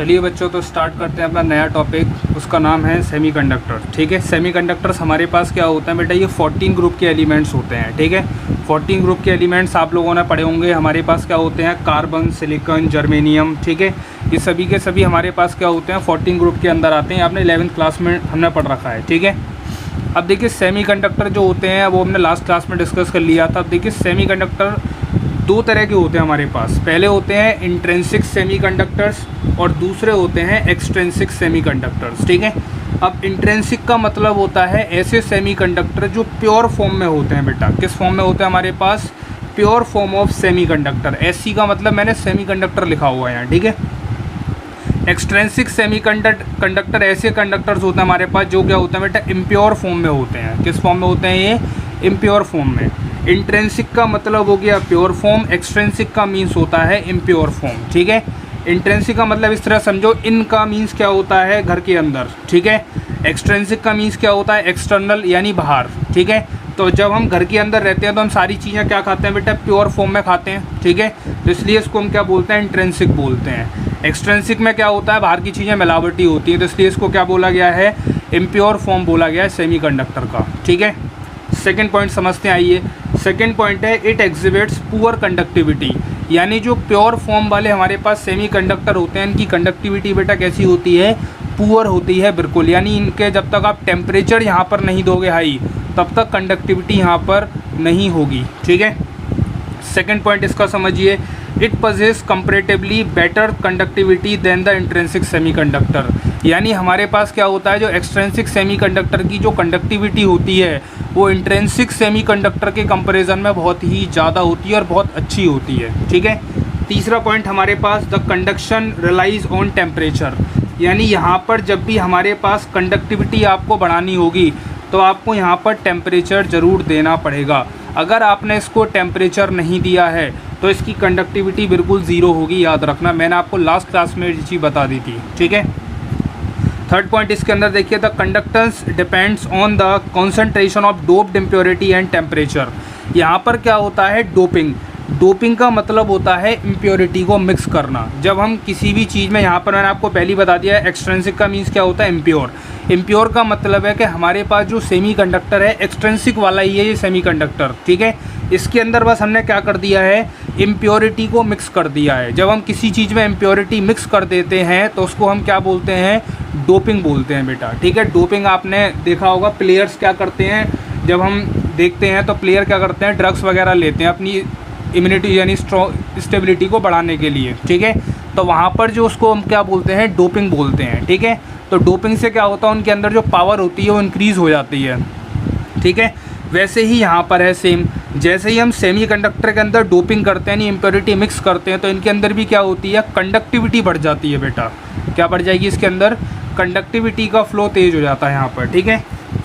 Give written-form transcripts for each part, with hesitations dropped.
चलिए बच्चों, तो स्टार्ट करते हैं अपना नया टॉपिक। उसका नाम है सेमीकंडक्टर। ठीक है, सेमीकंडक्टर्स हमारे पास क्या होता है बेटा, ये 14 ग्रुप के एलिमेंट्स होते हैं। ठीक है, 14 ग्रुप के एलिमेंट्स आप लोगों ने पढ़े होंगे। हमारे पास क्या होते हैं, कार्बन, सिलिकॉन, जर्मेनियम। ठीक है, ये सभी के सभी हमारे पास क्या होते हैं, 14 ग्रुप के अंदर आते हैं। आपने 11th क्लास में हमने पढ़ रखा है। ठीक है, अब देखिए सेमीकंडक्टर जो होते हैं वो हमने लास्ट क्लास में डिस्कस कर लिया था। अब देखिए सेमीकंडक्टर दो तरह के होते हैं हमारे पास। पहले होते हैं इंट्रिंसिक सेमीकंडक्टर्स और दूसरे होते हैं एक्सट्रिंसिक सेमीकंडक्टर्स। ठीक है, अब इंट्रिंसिक का मतलब होता है ऐसे सेमीकंडक्टर जो प्योर फॉर्म में होते हैं। बेटा किस फॉर्म में होते हैं हमारे पास, pure form of semiconductor. SC का मतलब मैंने सेमीकंडक्टर लिखा हुआ है यहाँ। ठीक है, एक्सट्रिंसिक सेमीकंडक्टर ऐसे कंडक्टर्स होते हैं हमारे पास जो क्या होते हैं बेटा, इम्प्योर फॉर्म में होते हैं। किस फॉर्म में होते हैं ये, इम्प्योर फॉर्म में। इंट्रिंसिक का मतलब हो गया प्योर फॉर्म, एक्सट्रिंसिक का मीन्स होता है इम्प्योर फॉर्म। ठीक है, इंट्रिंसिक का मतलब इस तरह समझो, इन का मीन्स क्या होता है, घर के अंदर। ठीक है, एक्सट्रिंसिक का मीन्स क्या होता है, एक्सटर्नल यानी बाहर। ठीक है, तो जब हम घर के अंदर रहते हैं तो हम सारी चीज़ें क्या खाते हैं बेटा, प्योर फॉर्म में खाते हैं। ठीक है, तो इसलिए इसको हम क्या बोलते हैं, इंट्रिंसिक बोलते हैं। एक्सट्रिंसिक में क्या होता है, बाहर की चीज़ें मिलावटी होती हैं, तो इसलिए इसको क्या बोला गया है, इम्प्योर फॉर्म बोला गया है सेमीकंडक्टर का। ठीक है, सेकेंड पॉइंट समझते हैं। आइए, सेकेंड पॉइंट है इट एग्जिबिट्स पुअर कंडक्टिविटी। यानी जो प्योर फॉर्म वाले हमारे पास सेमीकंडक्टर होते हैं, इनकी कंडक्टिविटी बेटा कैसी होती है, पुअर होती है बिल्कुल। यानी इनके जब तक आप टेम्परेचर यहाँ पर नहीं दोगे हाई, तब तक कंडक्टिविटी यहाँ पर नहीं होगी। ठीक है, सेकेंड पॉइंट इसका समझिए, it possess comparatively better conductivity than the intrinsic semiconductor. यानी हमारे पास क्या होता है, जो एक्सट्रिंसिक सेमीकंडक्टर की जो कंडक्टिविटी होती है वो इंट्रिंसिक सेमीकंडक्टर के कंपैरिजन में बहुत ही ज़्यादा होती है और बहुत अच्छी होती है। ठीक है, तीसरा पॉइंट हमारे पास, the conduction relies on temperature. यानी यहाँ पर जब भी हमारे पास कंडक्टिविटी आपको बढ़ानी होगी तो आपको यहाँ पर टेम्परेचर ज़रूर देना पड़ेगा। अगर आपने इसको टेम्परेचर नहीं दिया है तो इसकी कंडक्टिविटी बिल्कुल ज़ीरो होगी, याद रखना। मैंने आपको लास्ट क्लास में ये चीज़ बता दी थी। ठीक है, थर्ड पॉइंट इसके अंदर देखिए, the conductance depends on the concentration of doped impurity and temperature. यहाँ पर क्या होता है, डोपिंग। डोपिंग का मतलब होता है इम्प्योरिटी को मिक्स करना। जब हम किसी भी चीज़ में, यहाँ पर मैंने आपको पहले बता दिया है, एक्सट्रिंसिक का मीन्स क्या होता है, इम्प्योर। इम्प्योर का मतलब है कि हमारे पास जो सेमीकंडक्टर है, एक्सट्रिंसिक वाला ही है ये सेमीकंडक्टर। ठीक है, इसके अंदर बस हमने क्या कर दिया है, इम्प्योरिटी को मिक्स कर दिया है। जब हम किसी चीज़ में इम्प्योरिटी मिक्स कर देते हैं तो उसको हम क्या बोलते हैं, डोपिंग बोलते हैं बेटा। ठीक है, डोपिंग आपने देखा होगा, प्लेयर्स क्या करते हैं, जब हम देखते हैं तो प्लेयर क्या करते हैं, ड्रग्स वगैरह लेते हैं अपनी इम्यूनिटी यानी स्टेबिलिटी को बढ़ाने के लिए। ठीक है, तो वहाँ पर जो उसको हम क्या बोलते हैं, डोपिंग बोलते हैं। ठीक है, तो डोपिंग से क्या होता है, उनके अंदर जो पावर होती है वो इंक्रीज़ हो जाती है। ठीक है, वैसे ही यहाँ पर है सेम। जैसे ही हम सेमीकंडक्टर के अंदर डोपिंग करते हैं, यानी इम्प्योरिटी मिक्स करते हैं, तो इनके अंदर भी क्या होती है, कंडक्टिविटी बढ़ जाती है बेटा। क्या बढ़ जाएगी, इसके अंदर कंडक्टिविटी का फ्लो तेज हो जाता है यहाँ पर। ठीक है,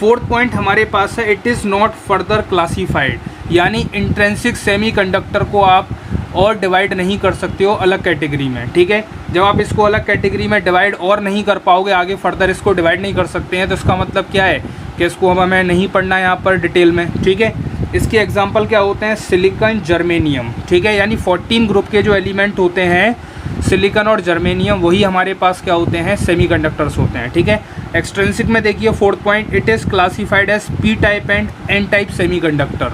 फोर्थ पॉइंट हमारे पास है, it is not further classified. यानी इंट्रिंसिक सेमीकंडक्टर को आप और डिवाइड नहीं कर सकते हो अलग कैटेगरी में। ठीक है, जब आप इसको अलग कैटेगरी में डिवाइड और नहीं कर पाओगे, आगे फर्दर इसको डिवाइड नहीं कर सकते हैं, तो इसका मतलब क्या है कि इसको हमें नहीं पढ़ना है यहाँ पर डिटेल में। ठीक है, इसके एग्जांपल क्या होते हैं, सिलिकॉन, जर्मेनियम। ठीक है, यानी 14 ग्रुप के जो एलिमेंट होते हैं, सिलिकॉन और जर्मेनियम, वही हमारे पास क्या होते हैं, सेमीकंडक्टर्स होते हैं। ठीक है, एक्सट्रिंसिक में देखिए fourth point, it is classified as P type and N type semiconductor.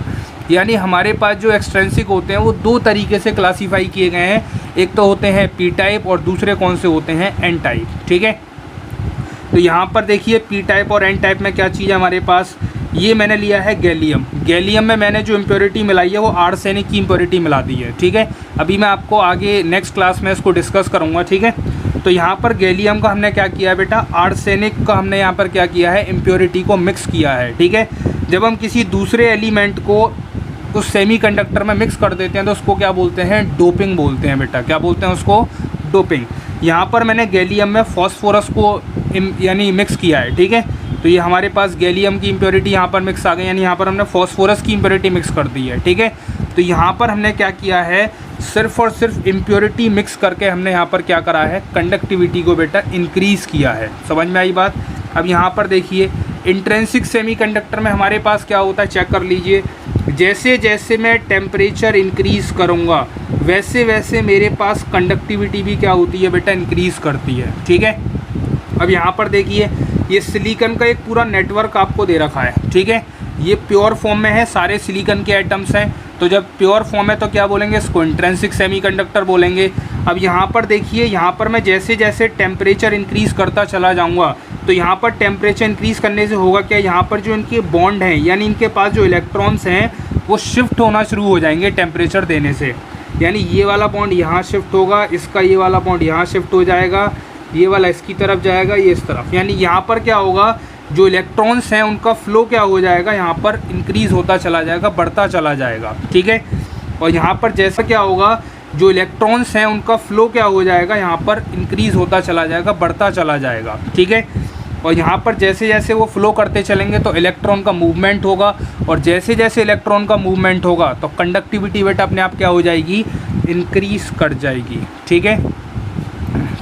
यानी हमारे पास जो एक्सट्रिंसिक होते हैं वो दो तरीके से क्लासीफाई किए गए हैं, एक तो होते हैं पी टाइप और दूसरे कौन से होते हैं, एन टाइप। ठीक है, तो यहाँ पर देखिए पी टाइप और एन टाइप में क्या चीज़ है हमारे पास, ये मैंने लिया है गैलियम। गैलियम में मैंने जो इम्प्योरिटी मिलाई है वो आर्सेनिक की इम्प्योरिटी मिला दी है। ठीक है, अभी मैं आपको आगे नेक्स्ट क्लास में इसको डिस्कस करूँगा। ठीक है, तो यहाँ पर गैलियम का हमने क्या किया है बेटा, आर्सेनिक का हमने यहाँ पर क्या किया है, इम्प्योरिटी को मिक्स किया है। ठीक है, जब हम किसी दूसरे एलिमेंट को उस सेमीकंडक्टर में मिक्स कर देते हैं तो उसको क्या बोलते हैं, डोपिंग बोलते हैं बेटा। क्या बोलते हैं उसको, डोपिंग। यहाँ पर मैंने गैलियम में फॉस्फोरस को यानी मिक्स किया है। ठीक है, तो ये हमारे पास गैलियम की इम्प्योरिटी यहाँ पर मिक्स आ गई, यानी यहाँ पर हमने फॉस्फोरस की इम्प्योरिटी मिक्स कर दी है। ठीक है, तो यहाँ पर हमने क्या किया है, सिर्फ और सिर्फ इम्प्योरिटी मिक्स करके हमने यहाँ पर क्या करा है, कंडक्टिविटी को बेटा इंक्रीज़ किया है। समझ में आई बात। अब यहाँ पर देखिए इंट्रिंसिक सेमीकंडक्टर में हमारे पास क्या होता है, चेक कर लीजिए। जैसे जैसे मैं टेम्परेचर इंक्रीज़ करूँगा वैसे वैसे मेरे पास कंडक्टिविटी भी क्या होती है बेटा, इंक्रीज़ करती है। ठीक है, अब यहाँ पर देखिए ये सिलिकॉन का एक पूरा नेटवर्क आपको दे रखा है। ठीक है, ये प्योर फॉर्म में है, सारे सिलिकॉन के एटम्स हैं। तो जब प्योर फॉर्म है तो क्या बोलेंगे, इसको इंट्रिंसिक सेमीकंडक्टर बोलेंगे। अब यहाँ पर देखिए, यहाँ पर मैं जैसे जैसे टेम्परेचर इंक्रीज़ करता चला जाऊँगा तो यहाँ पर टेम्परेचर इंक्रीज़ करने से होगा क्या, यहाँ पर जो इनके बॉन्ड हैं यानी इनके पास जो इलेक्ट्रॉन्स हैं वो शिफ्ट होना शुरू हो जाएंगे टेम्परेचर देने से। यानी ये वाला बॉन्ड यहाँ शिफ्ट होगा, इसका ये वाला बॉन्ड यहाँ शिफ्ट हो जाएगा, ये वाला इसकी तरफ जाएगा, ये इस तरफ। यानी यहाँ पर क्या होगा, जो इलेक्ट्रॉन्स हैं उनका फ्लो क्या हो जाएगा, यहाँ पर इंक्रीज़ होता चला जाएगा, बढ़ता चला जाएगा। ठीक है, और यहाँ पर जैसा क्या होगा, जो इलेक्ट्रॉन्स हैं उनका फ्लो क्या हो जाएगा, यहाँ पर इंक्रीज़ होता चला जाएगा, बढ़ता चला जाएगा। ठीक है, और यहाँ पर जैसे जैसे वो फ्लो करते चलेंगे तो इलेक्ट्रॉन का मूवमेंट होगा, और जैसे जैसे इलेक्ट्रॉन का मूवमेंट होगा तो कंडक्टिविटी बेटा अपने आप क्या हो जाएगी, इंक्रीज़ कर जाएगी। ठीक है,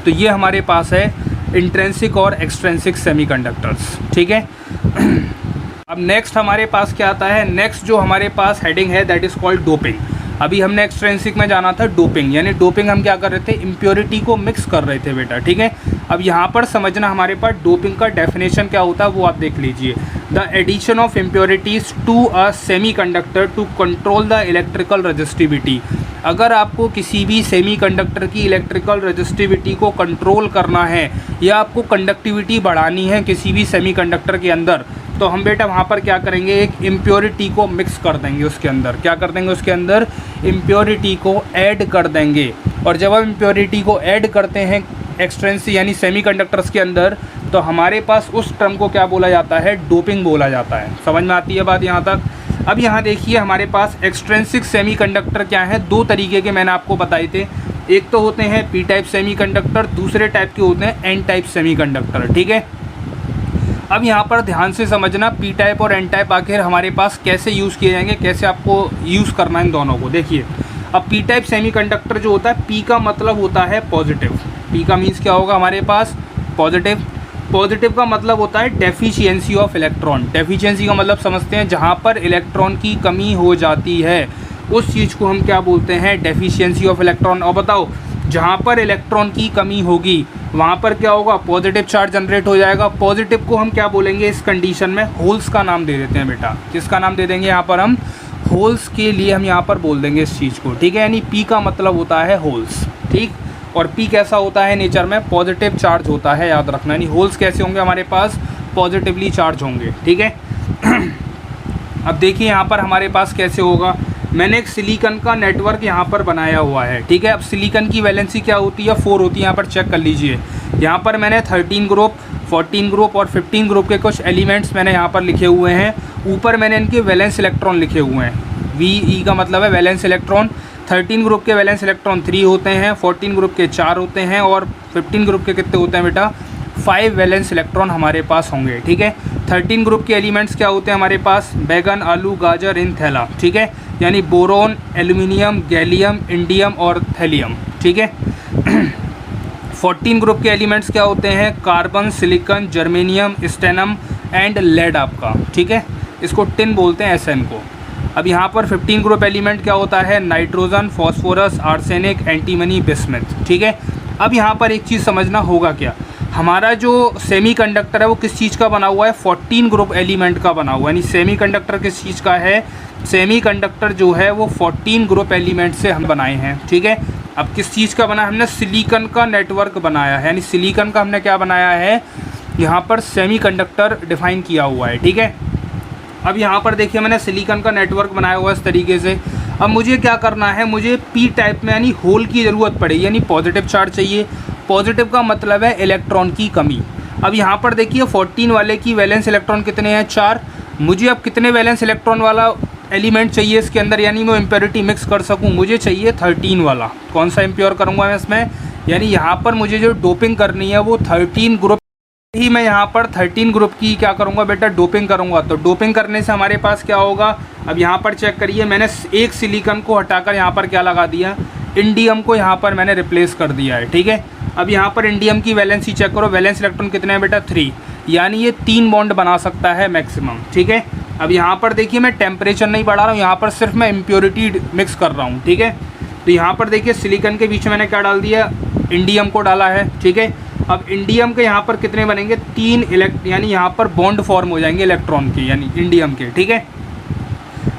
तो ये हमारे पास है इंट्रिंसिक और एक्सट्रिंसिक सेमीकंडक्टर्स। ठीक है, अब नेक्स्ट हमारे पास क्या आता है, नेक्स्ट जो हमारे पास हेडिंग है दैट इज़ कॉल्ड डोपिंग। अभी हमने एक्सट्रिंसिक में जाना था डोपिंग, यानी डोपिंग हम क्या कर रहे थे, इम्प्योरिटी को मिक्स कर रहे थे बेटा। ठीक है, अब यहाँ पर समझना हमारे पास डोपिंग का डेफिनेशन क्या होता है वो आप देख लीजिए। The addition of impurities to a semiconductor to control the electrical resistivity. अगर आपको किसी भी सेमीकंडक्टर की इलेक्ट्रिकल रजिस्टिविटी को कंट्रोल करना है या आपको कंडक्टिविटी बढ़ानी है किसी भी सेमीकंडक्टर के अंदर, तो हम बेटा वहाँ पर क्या करेंगे, एक इम्प्योरिटी को मिक्स कर देंगे उसके अंदर। क्या कर देंगे, उसके अंदर इम्प्योरिटी को ऐड कर देंगे। और जब हम इम्प्योरिटी को ऐड करते हैं एक्सट्रिंसिक यानी सेमीकंडक्टर्स के अंदर, तो हमारे पास उस टर्म को क्या बोला जाता है, डोपिंग बोला जाता है। समझ में आती है बात यहाँ तक। अब यहाँ देखिए हमारे पास एक्सट्रिंसिक सेमीकंडक्टर क्या है, दो तरीके के मैंने आपको बताए थे। एक तो होते हैं पी टाइप सेमीकंडक्टर, दूसरे टाइप के होते हैं एन टाइप सेमीकंडक्टर। ठीक है, अब यहाँ पर ध्यान से समझना पी टाइप और एन टाइप आखिर हमारे पास कैसे यूज़ किए जाएंगे, कैसे आपको यूज़ करना है इन दोनों को। देखिए, अब पी टाइप सेमीकंडक्टर जो होता है, पी का मतलब होता है पॉजिटिव। पी का मीन्स क्या होगा हमारे पास, पॉजिटिव। पॉजिटिव का मतलब होता है डेफिशिएंसी ऑफ इलेक्ट्रॉन। डेफिशिएंसी का मतलब समझते हैं, जहाँ पर इलेक्ट्रॉन की कमी हो जाती है उस चीज़ को हम क्या बोलते हैं, डेफिशिएंसी ऑफ इलेक्ट्रॉन। और बताओ, जहाँ पर इलेक्ट्रॉन की कमी होगी वहाँ पर क्या होगा, पॉजिटिव चार्ज जनरेट हो जाएगा। पॉजिटिव को हम क्या बोलेंगे इस कंडीशन में, होल्स का नाम दे देते हैं बेटा। किसका नाम दे देंगे यहाँ पर, हम होल्स के लिए हम यहाँ पर बोल देंगे इस चीज़ को। ठीक है, यानी पी का मतलब होता है होल्स। ठीक, और पी कैसा होता है नेचर में, पॉजिटिव चार्ज होता है, याद रखना। यानी होल्स कैसे होंगे हमारे पास, पॉजिटिवली चार्ज होंगे। ठीक है, अब देखिए यहाँ पर हमारे पास कैसे होगा, मैंने एक सिलिकॉन का नेटवर्क यहाँ पर बनाया हुआ है। ठीक है, अब सिलिकॉन की वैलेंसी क्या होती है, 4 होती है। यहाँ पर चेक कर लीजिए, यहाँ पर मैंने 13 ग्रुप, 14 ग्रुप और 15 ग्रुप के कुछ एलिमेंट्स मैंने यहाँ पर लिखे हुए हैं। ऊपर मैंने इनके वैलेंस इलेक्ट्रॉन लिखे हुए हैं, VE का मतलब है वैलेंस इलेक्ट्रॉन। 13 ग्रुप के वैलेंस इलेक्ट्रॉन 3 होते हैं, 14 ग्रुप के 4 होते हैं, और 15 ग्रुप के कितने होते हैं बेटा, 5 वैलेंस इलेक्ट्रॉन हमारे पास होंगे। ठीक है, 13 ग्रुप के एलिमेंट्स क्या होते हैं हमारे पास, बैगन, आलू, गाजर, इन, थैला। ठीक है, यानी बोरोन, एल्यूमिनियम, गैलियम, इंडियम और थैलियम। ठीक है, 14 ग्रुप के एलिमेंट्स क्या होते हैं, carbon, silicon, germanium, stannum and lead आपका। ठीक है, इसको टिन बोलते हैं SN को। अब यहाँ पर 15 ग्रुप एलिमेंट क्या होता है, nitrogen, phosphorus, arsenic, antimony, bismuth. ठीक है, अब यहाँ पर एक चीज़ समझना होगा क्या, हमारा जो सेमीकंडक्टर है वो किस चीज़ का बना हुआ है, 14 ग्रुप एलिमेंट का बना हुआ है। यानी सेमीकंडक्टर किस चीज़ का है, सेमीकंडक्टर जो है वो 14 ग्रुप एलिमेंट से हम बनाए हैं। ठीक है, अब किस चीज़ का बना है, हमने सिलिकॉन का नेटवर्क बनाया है। यानी सिलिकॉन का हमने क्या बनाया है, यहाँ पर सेमीकंडक्टर डिफाइन किया हुआ है। ठीक है, अब यहाँ पर देखिए मैंने सिलिकॉन का नेटवर्क बनाया हुआ है इस तरीके से। अब मुझे क्या करना है, मुझे पी टाइप में यानी होल की ज़रूरत पड़ेगी, यानी पॉजिटिव चार्ज चाहिए। पॉजिटिव का मतलब है इलेक्ट्रॉन की कमी। अब यहाँ पर देखिए 14 वाले की वैलेंस इलेक्ट्रॉन कितने हैं, 4। मुझे अब कितने वैलेंस इलेक्ट्रॉन वाला एलिमेंट चाहिए इसके अंदर, यानी मैं इम्प्योरिटी मिक्स कर सकूँ, मुझे चाहिए 13 वाला। कौन सा इम्प्योर करूँगा मैं इसमें, यानी यहाँ पर मुझे जो डोपिंग करनी है वो 13 ग्रुप ही, मैं यहाँ पर 13 ग्रुप की क्या करूँगा बेटा, डोपिंग करूँगा। तो डोपिंग करने से हमारे पास क्या होगा, अब यहाँ पर चेक करिए, मैंने एक सिलिकॉन को हटाकर यहाँ पर क्या लगा दिया, इंडियम को यहाँ पर मैंने रिप्लेस कर दिया है। ठीक है, अब यहाँ पर इंडियम की वैलेंसी चेक करो, वैलेंस इलेक्ट्रॉन कितने हैं बेटा, 3, यानी ये 3 बॉन्ड बना सकता है मैक्सिमम। ठीक है, अब यहाँ पर देखिए मैं टेम्परेचर नहीं बढ़ा रहा हूँ, यहाँ पर सिर्फ मैं इम्प्योरिटी मिक्स कर रहा हूँ, ठीक है। तो यहाँ पर देखिए सिलिकॉन के बीच में मैंने क्या डाल दिया, इंडियम को डाला है, ठीक है। अब इंडियम के यहाँ पर कितने बनेंगे, 3 यानी यहाँ पर बॉन्ड फॉर्म हो जाएंगे इलेक्ट्रॉन के, यानी इंडियम के, ठीक है।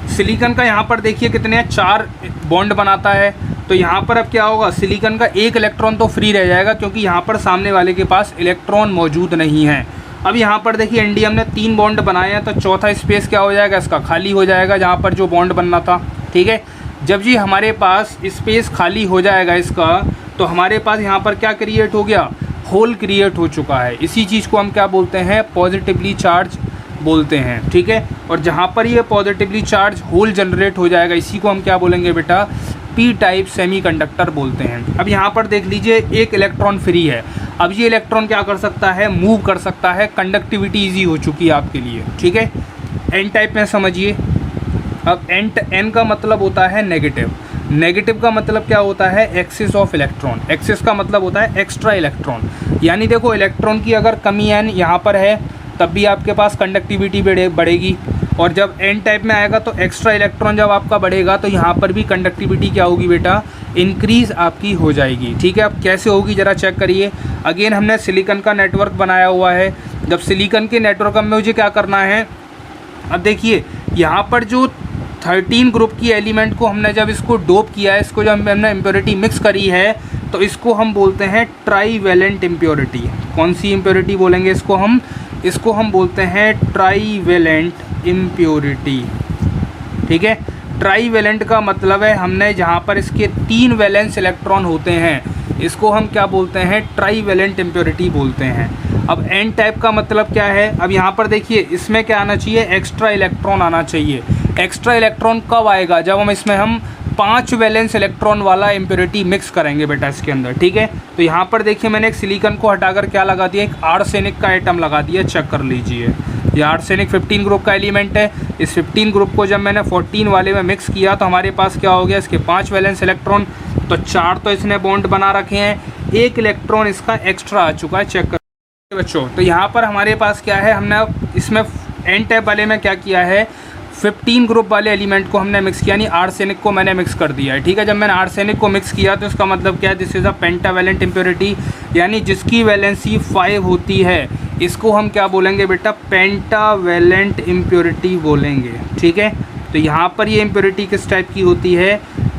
सिलिकॉन का यहाँ पर देखिए कितने हैं, 4 बॉन्ड बनाता है। तो यहाँ पर अब क्या होगा, सिलिकॉन का 1 इलेक्ट्रॉन तो फ्री रह जाएगा क्योंकि यहाँ पर सामने वाले के पास इलेक्ट्रॉन मौजूद नहीं है। अब यहाँ पर देखिए इंडियम ने 3 बॉन्ड बनाए हैं, तो चौथा स्पेस क्या हो जाएगा, इसका खाली हो जाएगा जहाँ पर जो बॉन्ड बनना था, ठीक है। जब जी हमारे पास स्पेस खाली हो जाएगा इसका, तो हमारे पास यहाँ पर क्या क्रिएट हो गया, होल क्रिएट हो चुका है। इसी चीज़ को हम क्या बोलते हैं, पॉजिटिवली चार्ज बोलते हैं, ठीक है। और जहाँ पर ये पॉजिटिवली चार्ज होल जनरेट हो जाएगा, इसी को हम क्या बोलेंगे बेटा, पी टाइप सेमीकंडक्टर बोलते हैं। अब यहाँ पर देख लीजिए 1 इलेक्ट्रॉन फ्री है। अब ये इलेक्ट्रॉन क्या कर सकता है, मूव कर सकता है, कंडक्टिविटी ईजी हो चुकी है आपके लिए, ठीक है। एन टाइप में समझिए। अब एन का मतलब होता है नेगेटिव, नेगेटिव का मतलब क्या होता है, एक्सिस ऑफ इलेक्ट्रॉन, एक्सिस का मतलब होता है एक्स्ट्रा इलेक्ट्रॉन। यानी देखो इलेक्ट्रॉन की अगर कमी एन यहाँ पर है तब भी आपके पास कंडक्टिविटी बढ़ेगी, और जब एन टाइप में आएगा तो एक्स्ट्रा इलेक्ट्रॉन जब आपका बढ़ेगा तो यहाँ पर भी कंडक्टिविटी क्या होगी बेटा, इंक्रीज़ आपकी हो जाएगी, ठीक है। अब कैसे होगी ज़रा चेक करिए। अगेन हमने सिलिकॉन का नेटवर्क बनाया हुआ है। जब सिलिकॉन के नेटवर्क में मुझे क्या करना है, अब देखिए यहाँ पर जो 13 ग्रुप की एलिमेंट को हमने जब इसको डोप किया है, इसको जब हमने इम्प्योरिटी मिक्स करी है, तो इसको हम बोलते हैं ट्राईवेलेंट इम्प्योरिटी। कौन सी इम्प्योरिटी बोलेंगे इसको हम बोलते हैं ट्राईवेलेंट इम्प्योरिटी, ठीक है। ट्राईवेलेंट का मतलब है हमने जहाँ पर इसके 3 वैलेंस इलेक्ट्रॉन होते हैं, इसको हम क्या बोलते हैं, ट्राईवेलेंट इम्प्योरिटी बोलते हैं। अब एन टाइप का मतलब क्या है, अब यहाँ पर देखिए इसमें क्या आना चाहिए, एक्स्ट्रा इलेक्ट्रॉन आना चाहिए। एक्स्ट्रा इलेक्ट्रॉन कब आएगा, जब हम 5 वैलेंस इलेक्ट्रॉन वाला इम्प्योरिटी मिक्स करेंगे बेटा इसके अंदर, ठीक है। तो यहाँ पर देखिए मैंने एक सिलिकॉन को हटाकर क्या लगा दिया, एक आर्सेनिक का आइटम लगा दिया, चेक कर लीजिए। ये आर्सेनिक 15 ग्रुप का एलिमेंट है। इस 15 ग्रुप को जब मैंने 14 वाले में मिक्स किया तो हमारे पास क्या हो गया, इसके 5 वैलेंस इलेक्ट्रॉन, तो 4 तो इसने बॉन्ड बना रखे हैं, 1 इलेक्ट्रॉन इसका एक्स्ट्रा आ चुका है, चेक कर बच्चों। तो यहाँ पर हमारे पास क्या है, हमने इसमें एन टाइप वाले में क्या किया है, 15 ग्रुप वाले एलिमेंट को हमने मिक्स किया, यानी आर्सेनिक को मैंने मिक्स कर दिया है, ठीक है। जब मैंने आर्सेनिक को मिक्स किया तो इसका मतलब क्या है, this is a pentavalent impurity, यानी जिसकी वैलेंसी 5 होती है, इसको हम क्या बोलेंगे बेटा, पेंटावेलेंट इम्प्योरिटी बोलेंगे, ठीक है। तो यहाँ पर ये इम्प्योरिटी किस टाइप की होती है,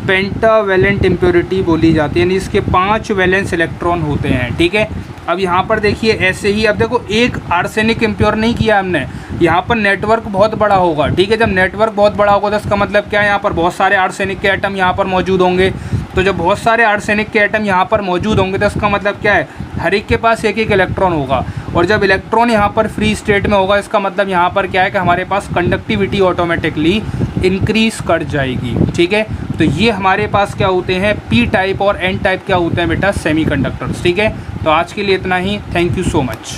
पेंटावेलेंट इम्प्योरिटी बोली जाती है, यानी इसके 5 वैलेंस इलेक्ट्रॉन होते हैं, ठीक है। अब यहाँ पर देखिए ऐसे ही, अब देखो एक आर्सेनिक इम्प्योर नहीं किया हमने, यहाँ पर नेटवर्क बहुत बड़ा होगा, ठीक है। जब नेटवर्क बहुत बड़ा होगा तो इसका मतलब क्या है, यहाँ पर बहुत सारे आर्सेनिक के एटम यहाँ पर मौजूद होंगे। तो जब बहुत सारे आर्सेनिक के एटम यहाँ पर मौजूद होंगे तो इसका मतलब क्या है, हर एक के पास 1-1 इलेक्ट्रॉन होगा, और जब इलेक्ट्रॉन यहाँ पर फ्री स्टेट में होगा इसका मतलब यहाँ पर क्या है कि हमारे पास कंडक्टिविटी ऑटोमेटिकली इंक्रीज़ कर जाएगी, ठीक है। तो ये हमारे पास क्या होते हैं, पी टाइप और एन टाइप क्या होते हैं बेटा, सेमीकंडक्टर्स, ठीक है। तो आज के लिए इतना ही, थैंक यू सो मच।